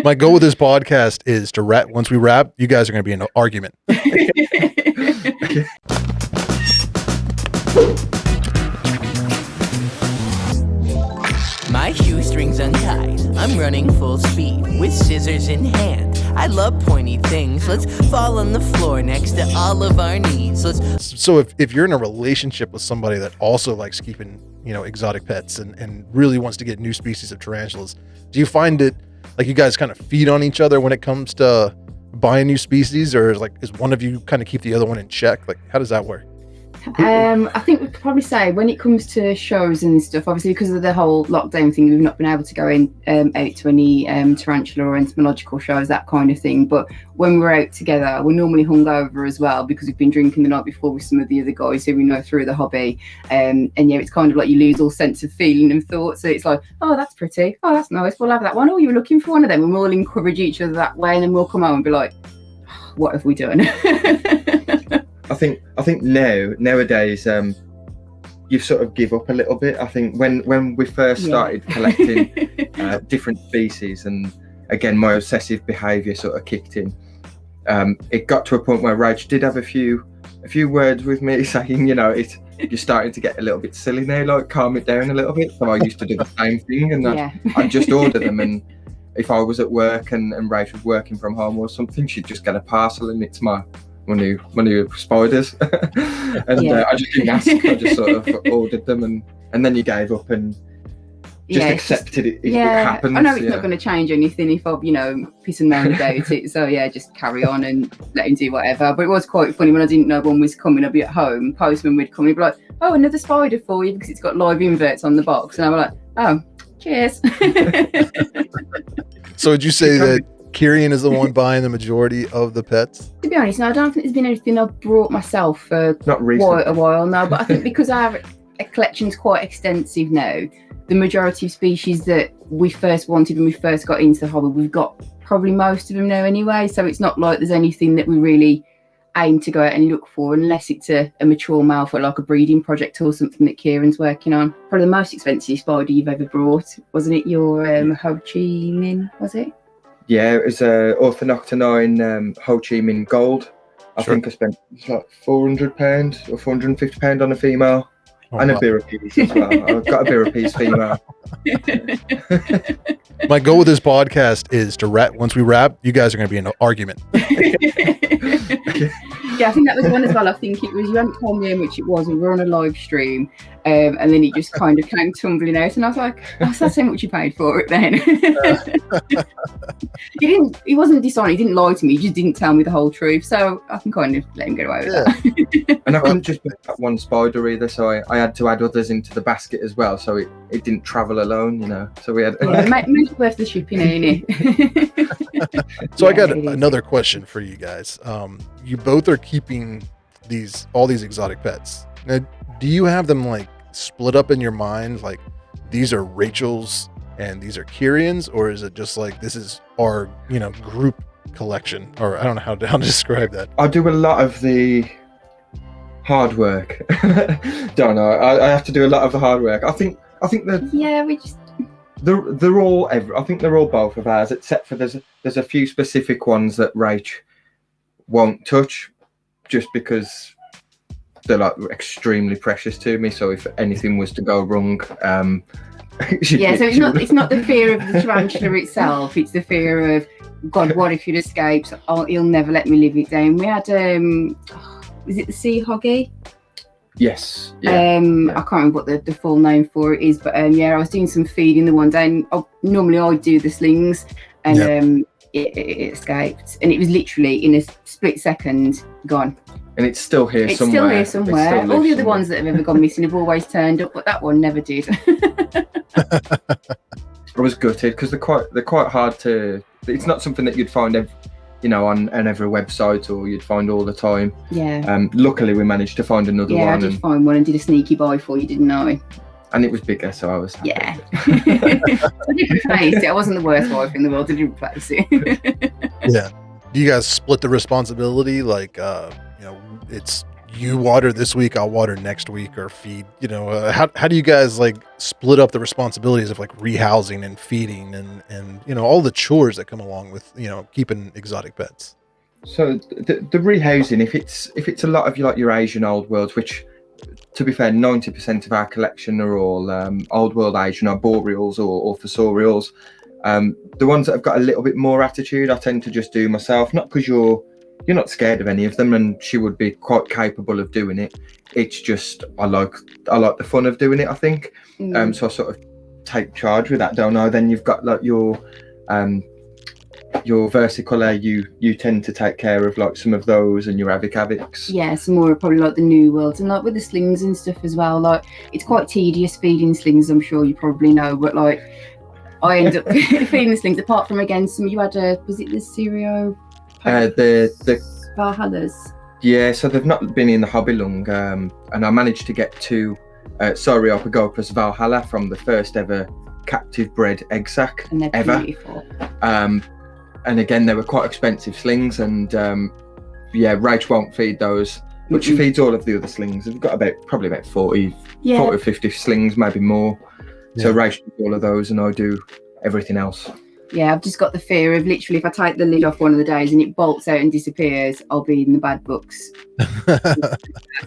My goal with this podcast is to wrap. Once we wrap, you guys are going to be in an argument. My shoestrings untied, I'm running full speed with scissors in hand. I love pointy things. Let's fall on the floor next to all of our needs. So if you're in a relationship with somebody that also likes keeping, exotic pets and really wants to get new species of tarantulas, do you find it like you guys kind of feed on each other when it comes to buying new species, or is one of you kind of keep the other one in check? Like, how does that work? I think we could probably say when it comes to shows and stuff, obviously because of the whole lockdown thing, we've not been able to go out to any tarantula or entomological shows, that kind of thing. But when we're out together, we're normally hungover as well because we've been drinking the night before with some of the other guys who we know through the hobby. And yeah, it's kind of like you lose all sense of feeling and thought. So it's like, oh, that's pretty. Oh, that's nice. We'll have that one. Oh, you were looking for one of them. And we'll all encourage each other that way. And then we'll come home and be like, what have we done? I think nowadays you sort of give up a little bit. I think when we first started collecting different species, and again my obsessive behaviour sort of kicked in, it got to a point where Rach did have a few words with me saying, you're starting to get a little bit silly now, like calm it down a little bit. So I used to do the same thing, and I'd just order them, and if I was at work and Rach was working from home or something, she'd just get a parcel and it's my new spiders. And I just didn't ask, I just sort of ordered them, and then you gave up and just accepted it. It happens. I know it's not going to change anything if I piss and moan about it, so just carry on and let him do whatever. But it was quite funny when I didn't know one was coming. I'd be at home, postman would come, he'd be like, oh, another spider for you, because it's got live inverts on the box, and I was like, oh, cheers. So would you say that Kieran is the one buying the majority of the pets? To be honest, no, I don't think there's been anything I've brought myself for quite a while now, but I think because our collection's quite extensive now, the majority of species that we first wanted when we first got into the hobby, we've got probably most of them now anyway, so it's not like there's anything that we really aim to go out and look for, unless it's a mature male for like a breeding project or something that Kieran's working on. Probably the most expensive spider you've ever brought, wasn't it? Your Ho Chi Minh, was it? Yeah, it was a Orthodoctonine Ho Chi Minh Gold. I think I spent like £400 or £450 on a female, and a Birapes as well. I've got a Birapes female. My goal with this podcast is to wrap. Once we wrap, you guys are going to be in an argument. Yeah, I think that was one as well. I think it was, you hadn't told me how much it was. We were on a live stream, and then it just kind of came tumbling out, and I was like, oh, so that's how much you paid for it then. He wasn't dishonest, he didn't lie to me, he just didn't tell me the whole truth, so I can kind of let him get away with that. And I couldn't just pick that one spider either, so I had to add others into the basket as well, so it didn't travel alone, so we had make it worth the shipping, ain't it? So I got another question for you guys. You both are keeping all these exotic pets. Now, do you have them like split up in your mind, like these are Rachel's and these are Kieran's, or is it just like this is our group collection? Or I don't know how to describe that. I do a lot of the hard work. Don't know. I have to do a lot of the hard work. I think that we just they're all I think they're all both of ours, except for there's a few specific ones that Rach won't touch, just because they're like extremely precious to me. So if anything was to go wrong, so it's not the fear of the tarantula itself, it's the fear of, God, what if it escapes? Oh, he'll never let me live it down. We had is it the sea hoggy? Yes. I can't remember what the full name for it is, but I was doing some feeding the one day, and normally I do the slings, and it escaped, and it was literally in a split second gone. And it's still here it's somewhere. It's still here somewhere. All the other ones that have ever gone missing have always turned up, but that one never did. I was gutted because they're quite hard to. It's not something that you'd find on every website, or you'd find all the time. Yeah. Luckily, we managed to find another one. Yeah, I did find one and did a sneaky buy for you, didn't I? And it was bigger, so I was happy. Yeah. I did replace it. I wasn't the worst wife in the world. I did replace it. Yeah. Do you guys split the responsibility? Like, it's you water this week, I'll water next week, or feed, how do you guys like split up the responsibilities of like rehousing and feeding and all the chores that come along with keeping exotic pets? So the rehousing, if it's a lot of like your Asian old worlds, which to be fair, 90% of our collection are all old world Asian arboreals or fossorials. The ones that have got a little bit more attitude, I tend to just do myself, not because you're not scared of any of them, and she would be quite capable of doing it. It's just I like the fun of doing it, I think. So I sort of take charge with that, don't I? Then you've got like your versicolor, you tend to take care of like some of those, and your avics. Yeah, some more probably like the new worlds, and like with the slings and stuff as well. Like it's quite tedious feeding slings, I'm sure you probably know, but like I end up feeding the slings. Apart from again, some you had was it the Cerio? The Valhallas. Yeah, so they've not been in the hobby long, and I managed to get 2 Sauropagopus Valhalla from the first ever captive bred egg sac And they're ever. beautiful. And again, they were quite expensive slings, and Rach won't feed those, but she feeds all of the other slings. We've got probably about 40 or 50 slings, maybe more. Yeah. So Rach does all of those, and I do everything else. Yeah, I've just got the fear of literally if I take the lid off one of the days and it bolts out and disappears, I'll be in the bad books.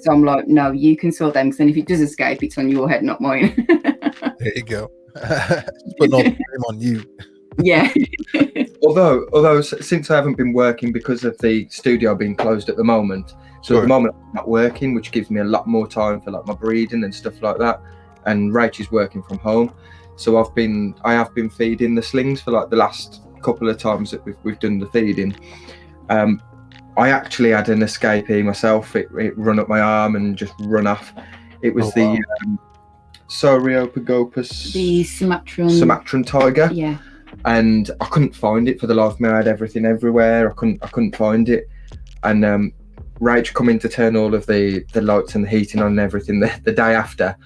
So I'm like, no, you can sort them, because then if it does escape, it's on your head, not mine. There you go. Putting all the blame on you. Yeah. Although since I haven't been working because of the studio being closed at the moment, so Sure. at the moment I'm not working, which gives me a lot more time for like my breeding and stuff like that. And Rach is working from home, so I have been feeding the slings for like the last couple of times that we've done the feeding. I actually had an escapee myself. It run up my arm and just run off. It was the Sauropagopus, The Sumatran tiger. Yeah. And I couldn't find it for the life of me. I had everything everywhere. I couldn't find it. And Rach come in to turn all of the lights and the heating on and everything the day after,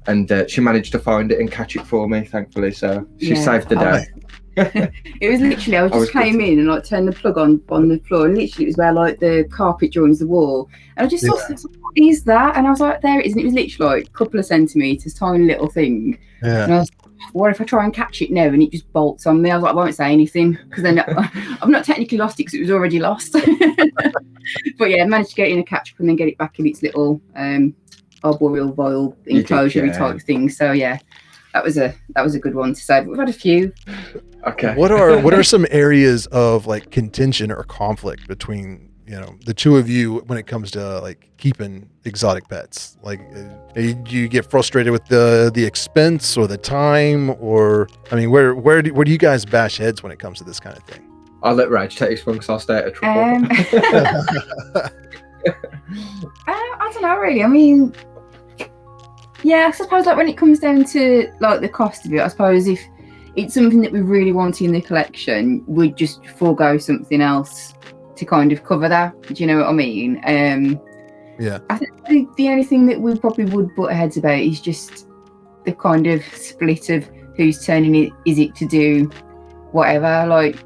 and she managed to find it and catch it for me, thankfully. So she saved the day. It was literally, I just came in and like turned the plug on the floor, and literally it was where like the carpet joins the wall, and I just thought, what is that? And I was like, there it is, and it was literally like a couple of centimetres, tiny little thing. Yeah. And I was like, what if I try and catch it now and it just bolts on me? I was like, I won't say anything, because then I've not technically lost it because it was already lost. But yeah, I managed to get it in a catch up and then get it back in its little arboreal vial enclosure type thing. So yeah, that was a good one to say. But we've had a few. Okay. What are some areas of like contention or conflict between the two of you when it comes to like keeping exotic pets? Like, do you get frustrated with the expense or the time, or I mean, where do you guys bash heads when it comes to this kind of thing? I'll let Rach take this one because I'll stay out of trouble. I don't know really. I mean, yeah, I suppose like when it comes down to like the cost of it, I suppose if it's something that we really want in the collection, we'd just forego something else to kind of cover that. Do you know what I mean? Yeah. I think the only thing that we probably would butt heads about is just the kind of split of who's turning it. Is it to do whatever? Like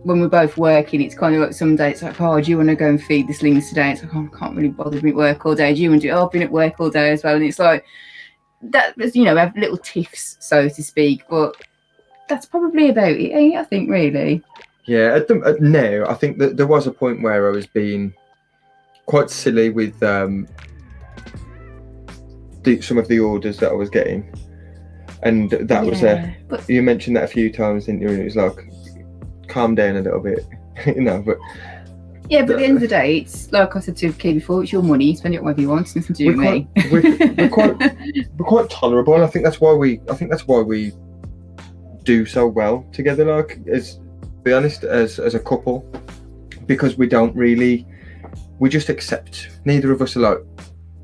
when we're both working, it's kind of like some days it's like, oh, do you want to go and feed the slings today? It's like, oh, I can't really bother me at work all day. Do you want to do? Oh, I've been at work all day as well. And it's like that. We have little tiffs, so to speak, but that's probably about it, I think, really. Yeah, no, I think that there was a point where I was being quite silly with some of the orders that I was getting, and that was but you mentioned that a few times, didn't you? And it was like, calm down a little bit, but yeah, but at the end of the day, it's like I said to Kay before, it's your money, spend it whatever you want, it's nothing to do with me. We're quite tolerable, and I think that's why we do so well together, like, as to be honest, as a couple, because we just accept. Neither of us are like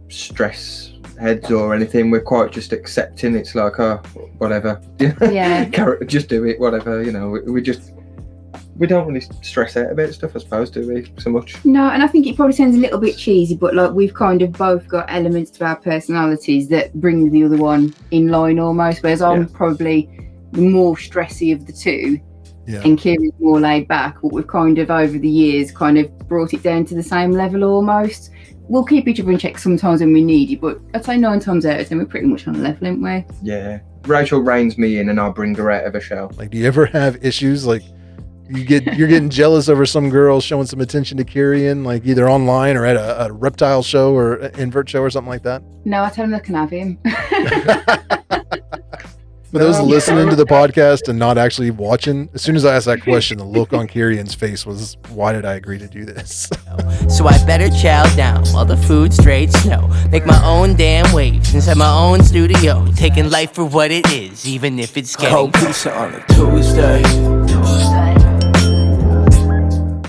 stress heads or anything. We're quite just accepting. It's like, oh, whatever, Yeah. just do it, whatever, we don't really stress out about stuff, I suppose, do we, so much? No, and I think it probably sounds a little bit cheesy, but like we've kind of both got elements to our personalities that bring the other one in line almost, whereas I'm probably the more stressy of the two, and Kieran's more laid back, but we've kind of over the years kind of brought it down to the same level almost. we'll keep each other in check sometimes when we need it, but I'd say 9 times out of 10 we're pretty much on a level, aren't we? Yeah. Rachel reins me in and I'll bring her out of a shell. Like, do you ever have issues like you're getting jealous over some girl showing some attention to Kieran, like either online or at a reptile show or an invert show or something like that? No, I tell them they can have him. For those listening to the podcast and not actually watching, as soon as I asked that question, the look on Kieran's face was, why did I agree to do this? So I better chow down while the food's straight snow. Make my own damn waves inside my own studio. Taking life for what it is, even if it's getting Cold pizza on a Tuesday.